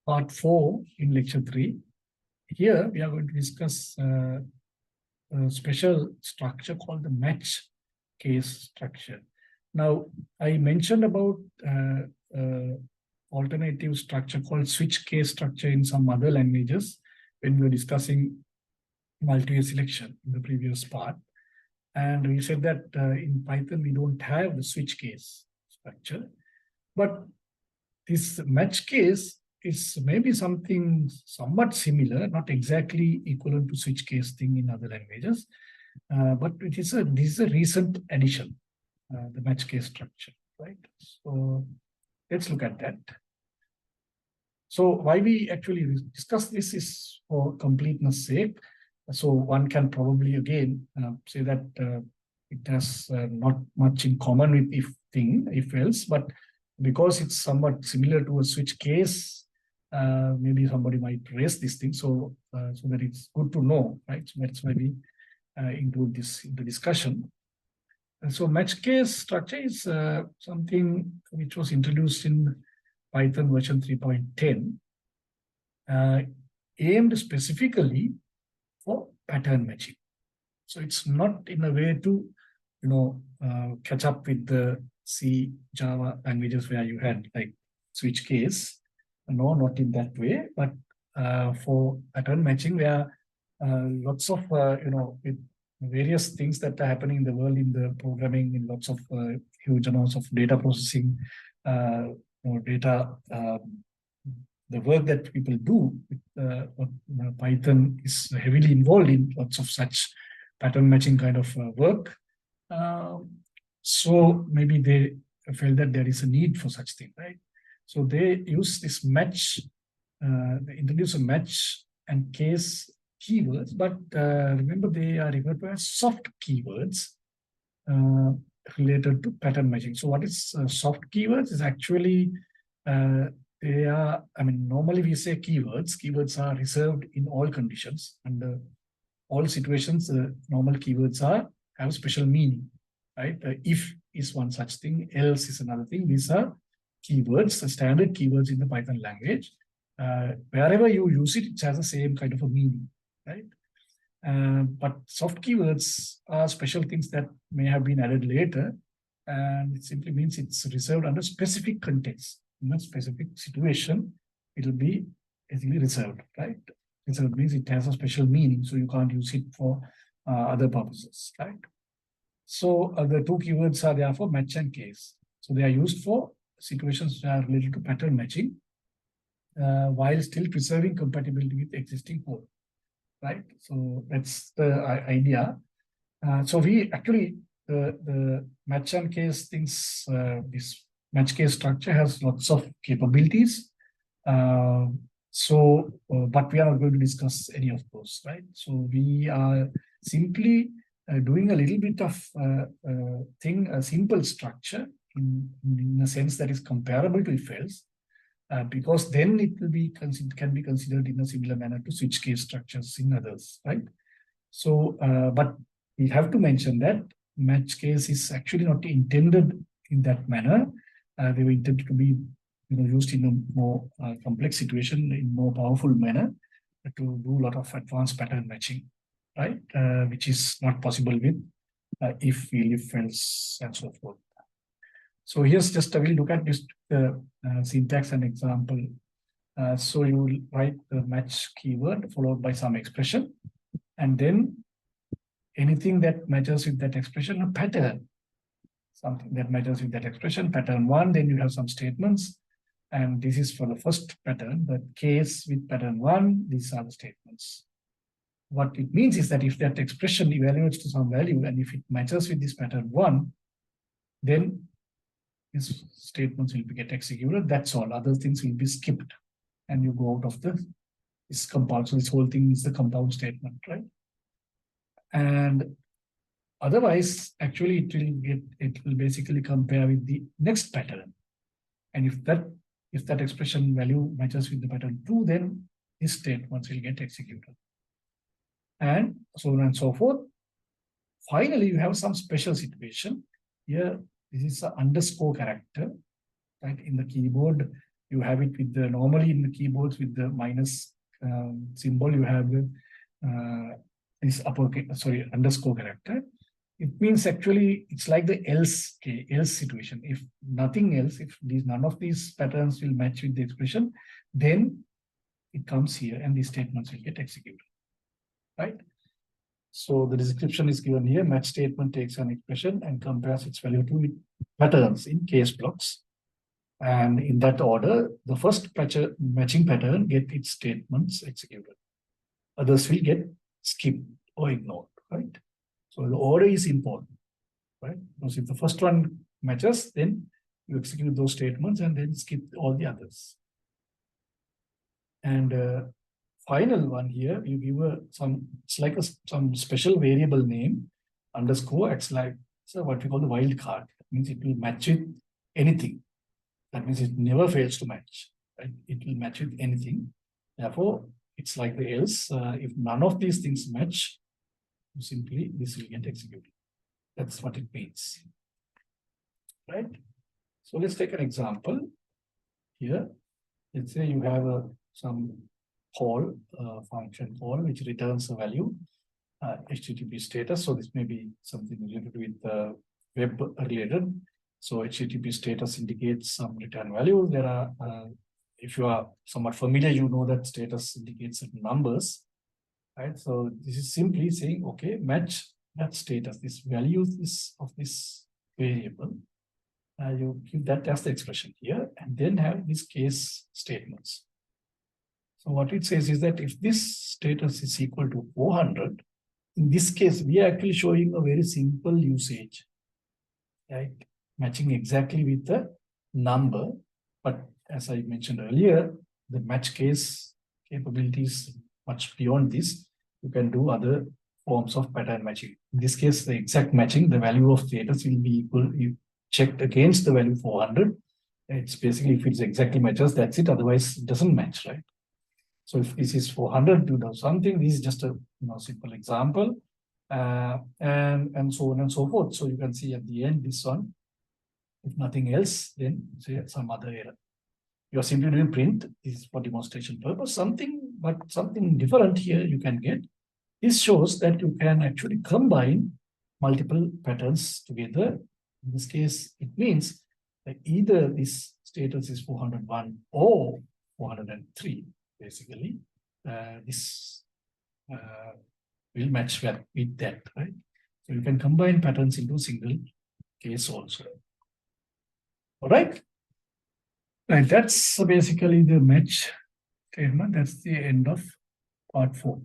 part 4 in lecture 3. Here we are going to discuss a special structure called the match case structure. Now, I mentioned about alternative structure called switch case structure in some other languages when we were discussing multi-way selection in the previous part. And we said that in Python, we don't have the switch case structure, but this match case is maybe something somewhat similar, not exactly equivalent to switch case thing in other languages, but this is a recent addition, the match case structure, right? So let's look at that. So why we actually discuss this is for completeness sake. So one can probably again say that it has not much in common with if else, but because it's somewhat similar to a switch case, maybe somebody might raise this thing. So so that it's good to know, right? So that's why we include this in the discussion. And so match case structure is something which was introduced in Python version 3.10, aimed specifically for pattern matching. So it's not in a way to, catch up with the C, Java languages where you had like switch case. No, not in that way, but for pattern matching where lots of, with various things that are happening in the world, in the programming, in lots of huge amounts of data processing, data, the work that people do with Python is heavily involved in lots of such pattern matching kind of work. So maybe they felt that there is a need for such thing, right? So they use this match, they introduce a match and case keywords, but remember they are referred to as soft keywords related to pattern matching. So what is soft keywords is actually they are, normally we say keywords. Keywords are reserved in all conditions. Under all situations, normal keywords have special meaning, right? If is one such thing, else is another thing. These are keywords, the standard keywords in the Python language. Wherever you use it, it has the same kind of a meaning, right? But soft keywords are special things that may have been added later, and it simply means it's reserved under specific context. In a specific situation, it will be basically reserved, right? Reserved means it has a special meaning, so you can't use it for other purposes, right? So the two keywords are therefore match and case. So they are used for situations that are related to pattern matching, while still preserving compatibility with existing code, right? So that's the idea. So we actually, the match and case things, this match case structure has lots of capabilities. But we are not going to discuss any of those, right? So we are simply doing a little bit of a simple structure in a sense that is comparable to if else, because then it will be can be considered in a similar manner to switch case structures in others, right? So, but we have to mention that match case is actually not intended in that manner. They were intended to be used in a more complex situation, in more powerful manner, to do a lot of advanced pattern matching, right? Which is not possible with if, else, and so forth. So here's just a we'll look at this syntax and example. So you will write the match keyword followed by some expression, and then anything that matches with that expression, a pattern. Something that matches with that expression, pattern 1, then you have some statements. And this is for the first pattern, the case with pattern 1, these are the statements. What it means is that if that expression evaluates to some value, and if it matches with this pattern 1, then these statements will get executed. That's all. Other things will be skipped. And you go out of this compound. So this whole thing is the compound statement, right? And otherwise, actually, it will basically compare with the next pattern. And if that expression value matches with the pattern 2, then these statements will get executed. And so on and so forth. Finally, you have some special situation. Here, this is an underscore character, right? In the keyboard, you have it with the, normally in the keyboards with the minus symbol, you have the this underscore character. It means actually it's like the else situation. If nothing else, if none of these patterns will match with the expression, then it comes here and these statements will get executed, right? So the description is given here. Match statement takes an expression and compares its value to patterns in case blocks. And in that order, the first matching pattern get its statements executed. Others will get skipped or ignored, right? So the order is important, right? Because if the first one matches, then you execute those statements and then skip all the others. And final one here, you give it's like some special variable name, underscore, it's like what we call the wild card. That means it will match with anything. That means it never fails to match, right? It will match with anything. Therefore, it's like the else. If none of these things match, simply this will get executed. That's what it means, right? So let's take an example here. Let's say you have some call, function call, which returns a value, HTTP status. So this may be something related with web related. So HTTP status indicates some return value. There are, if you are somewhat familiar, you know that status indicates certain numbers, right? So this is simply saying, okay, match that status, this value of this variable. You give that as the expression here, and then have these case statements. So what it says is that if this status is equal to 400, in this case, we are actually showing a very simple usage, right? Matching exactly with the number. But as I mentioned earlier, the match case capabilities much beyond this. You can do other forms of pattern matching. In this case, the exact matching, the value of status will be equal, you checked against the value 400. It's basically, if it's exactly matches, that's it. Otherwise, it doesn't match, right? So if this is 400, you know something. This is just a simple example, and so on and so forth. So you can see at the end this one. If nothing else, then say some other error. You are simply doing print. This is for demonstration purpose. Something different here you can get. This shows that you can actually combine multiple patterns together. In this case, it means that either this status is 401 or 403. Basically, this will match with that, right? So you can combine patterns into single case also. All right. And that's basically the match statement. That's the end of part 4.